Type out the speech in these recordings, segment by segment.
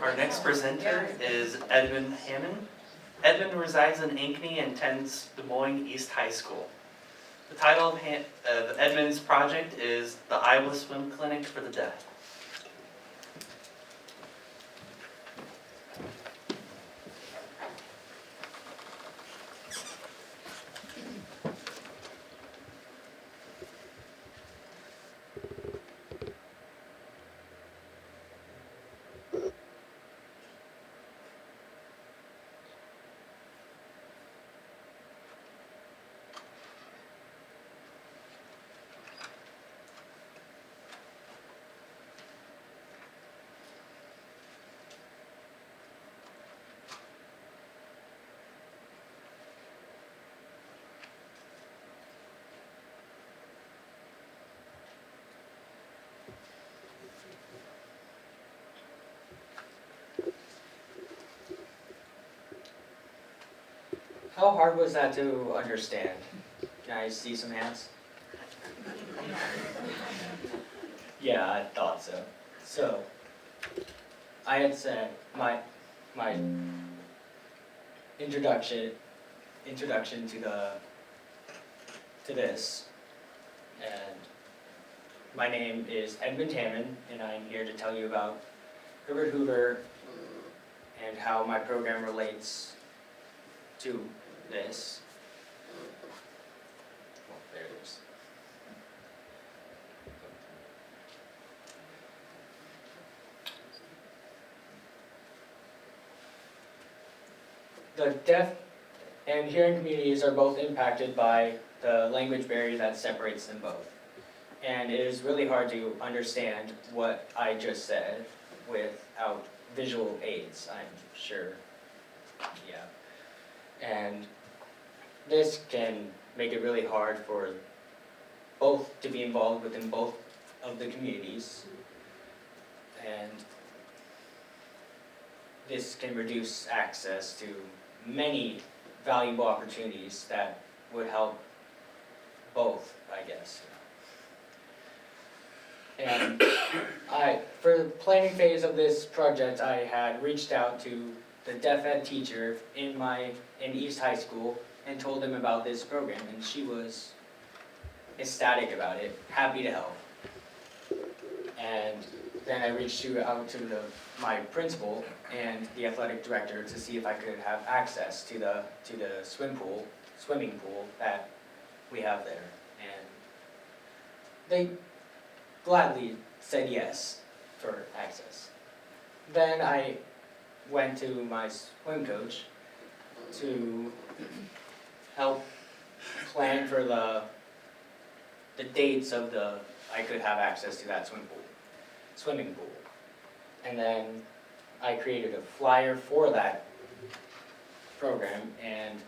Our next presenter is Edmund Hamann. Edmund resides in Ankeny and attends Des Moines East High School. The title of Edmund's project is the Iowa Swim Clinic for the Deaf. How hard was that to understand? Can I see some hands? Yeah, I thought so. So, I had said my introduction to this, and my name is Edmund Hamann, and I'm here to tell you about Herbert Hoover and how my program relates to this. Oh, there it is. The deaf and hearing communities are both impacted by the language barrier that separates them both. And it is really hard to understand what I just said without visual aids, I'm sure. Yeah. And this can make it really hard for both to be involved within both of the communities. And this can reduce access to many valuable opportunities that would help both, I guess. And for the planning phase of this project, I had reached out to the deaf ed teacher in East High School and told them about this program, and she was ecstatic about it, happy to help. And then I reached out to my principal and the athletic director to see if I could have access to the swimming pool that we have there, and they gladly said yes for access. Then I went to my swim coach to help plan for the dates of I could have access to that swimming pool. And then I created a flyer for that program and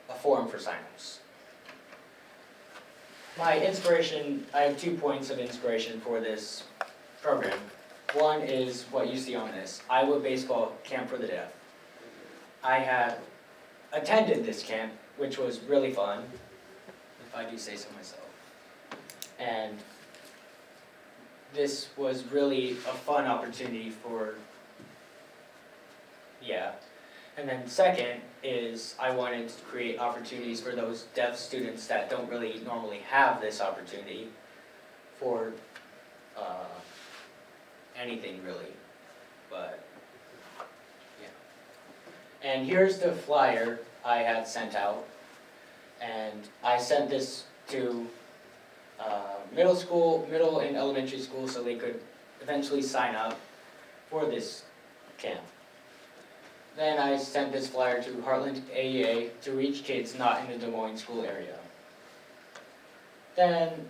a form for sign-ups. My inspiration, I have 2 points of inspiration for this program. One is what you see on this, Iowa Baseball Camp for the Deaf. I had attended this camp, which was really fun, if I do say so myself. And this was really a fun opportunity And then second is I wanted to create opportunities for those deaf students that don't really normally have this opportunity for anything really, but yeah. And here's the flyer I had sent out, and I sent this to middle and elementary school so they could eventually sign up for this camp. Then I sent this flyer to Heartland AEA to reach kids not in the Des Moines school area. Then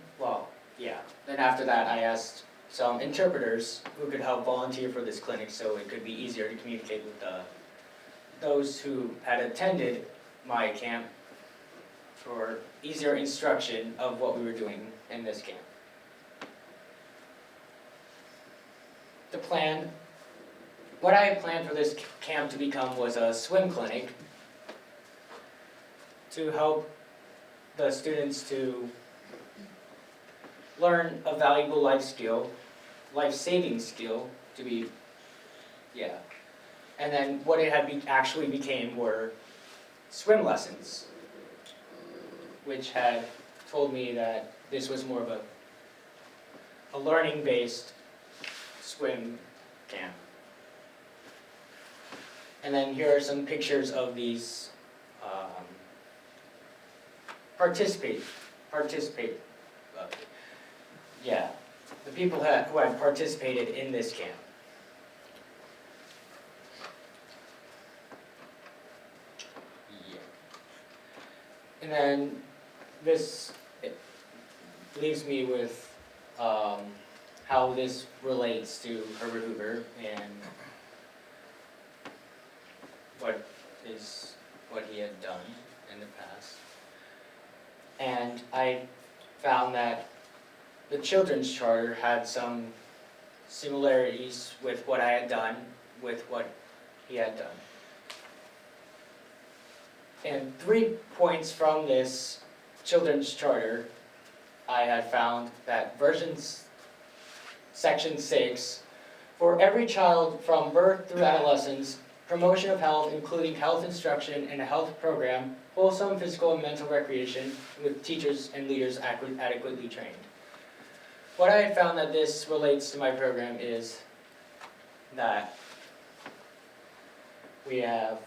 after that I asked some interpreters who could help volunteer for this clinic so it could be easier to communicate with those who had attended my camp for easier instruction of what we were doing in this camp. What I had planned for this camp to become was a swim clinic to help the students to learn a valuable life saving skill to be Yeah. And then what it had actually became were swim lessons, which had told me that this was more of a learning-based swim camp. And then here are some pictures of these the people who had participated in this camp. Yeah. And then this leaves me with how this relates to Herbert Hoover and what he had done in the past. And I found that the Children's Charter had some similarities with what I had done, with what he had done. And 3 points from this Children's Charter, I had found that Section 6, for every child from birth through adolescence, promotion of health, including health instruction and a health program, wholesome physical and mental recreation, with teachers and leaders adequately trained. What I had found that this relates to my program is that we have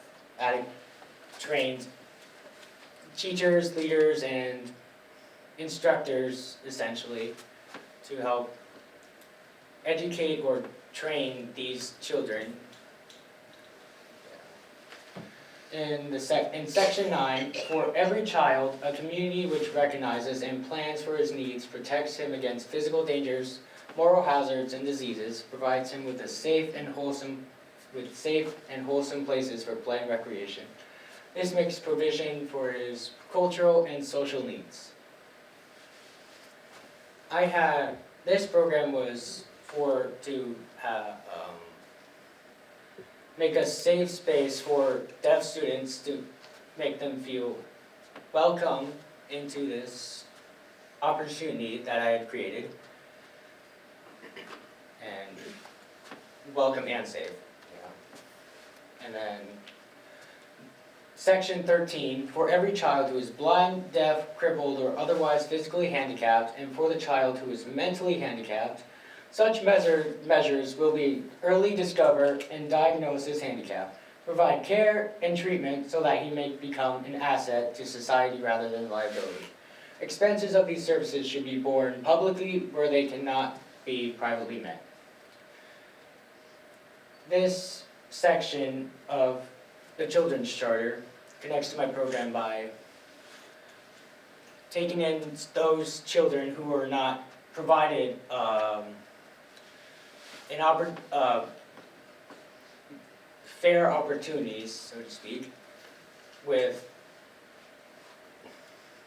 trained teachers, leaders, and instructors, essentially, to help educate or train these children. In Section 9, for every child, a community which recognizes and plans for his needs, protects him against physical dangers, moral hazards, and diseases, provides him with safe and wholesome places for play and recreation. This makes provision for his cultural and social needs. This program was to make a safe space for deaf students, to make them feel welcome into this opportunity that I had created, and welcome and safe. Yeah. And then Section 13, for every child who is blind, deaf, crippled, or otherwise physically handicapped, and for the child who is mentally handicapped, such measures will be early discover and diagnose his handicap, provide care and treatment so that he may become an asset to society rather than liability. Expenses of these services should be borne publicly where they cannot be privately met. This section of the Children's Charter connects to my program by taking in those children who are not provided fair opportunities, so to speak, with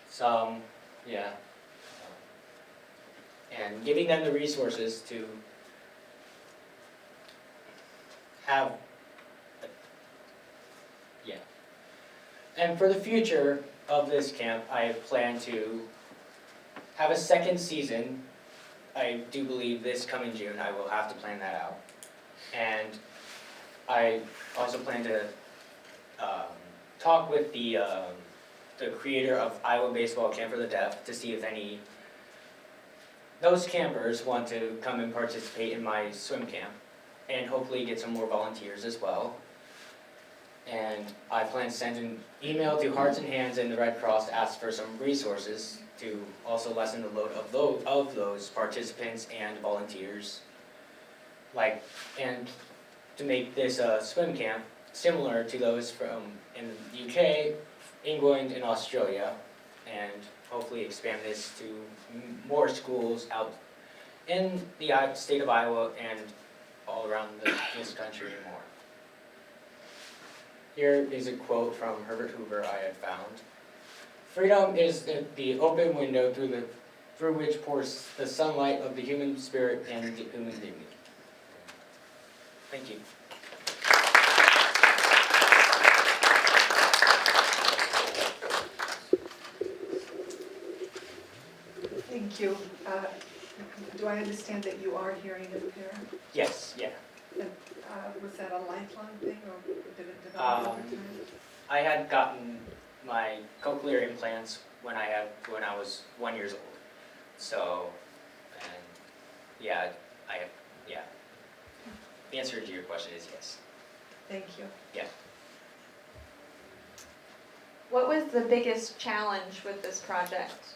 some, and giving them the resources to have, And for the future of this camp, I plan to have a second season. I do believe this coming June I will have to plan that out. And I also plan to talk with the creator of Iowa Baseball Camp for the Deaf to see if those campers want to come and participate in my swim camp, and hopefully get some more volunteers as well. And I plan to send an email to Hearts and Hands and the Red Cross to ask for some resources to also lessen the load of those participants and volunteers, and to make this swim camp similar to those from in the UK, England, and Australia, and hopefully expand this to more schools out in the state of Iowa and all around this country and more. Here is a quote from Herbert Hoover I had found. "Freedom is the open window through which pours the sunlight of the human spirit and the human dignity." Thank you. Thank you. Do I understand that you are hearing impaired? Yes, yeah. And was that lifelong thing, or did it develop Um, over time? I had gotten my cochlear implants when I was 1 year old. So, and yeah, yeah. The answer to your question is yes. Thank you. What was the biggest challenge with this project?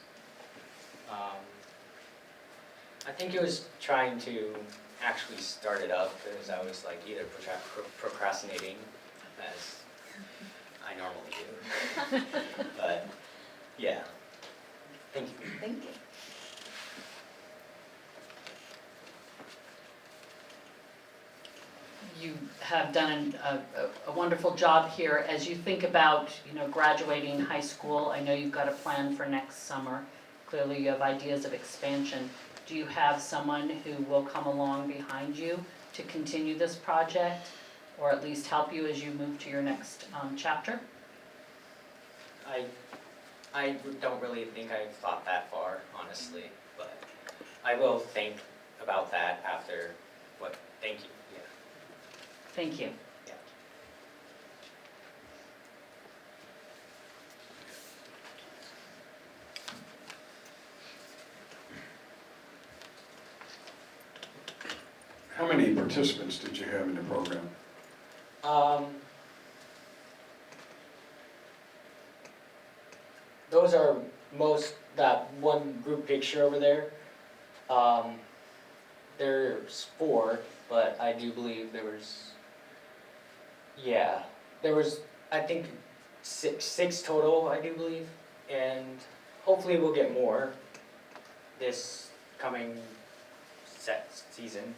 I think it was trying to actually start it up because I was like either procrastinating, as I normally do. But yeah, thank you. Thank you. You have done a wonderful job here. As you think about, graduating high school, I know you've got a plan for next summer. Clearly, you have ideas of expansion. Do you have someone who will come along behind you to continue this project, or at least help you as you move to your next chapter? I don't really think I've thought that far, honestly, but I will think about that after thank you. Yeah. Thank you. Yeah. How many participants did you have in the program? Those are that one group picture over there. There's 4, but I do believe there was, I think, six total, I do believe, and hopefully we'll get more this coming season.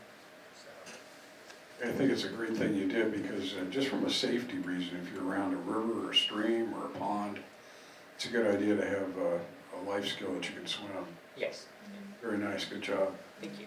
So. I think it's a great thing you did because just from a safety reason, if you're around a river or a stream or a pond, it's a good idea to have a life skill that you can swim. Yes, Very nice, good job. thank you.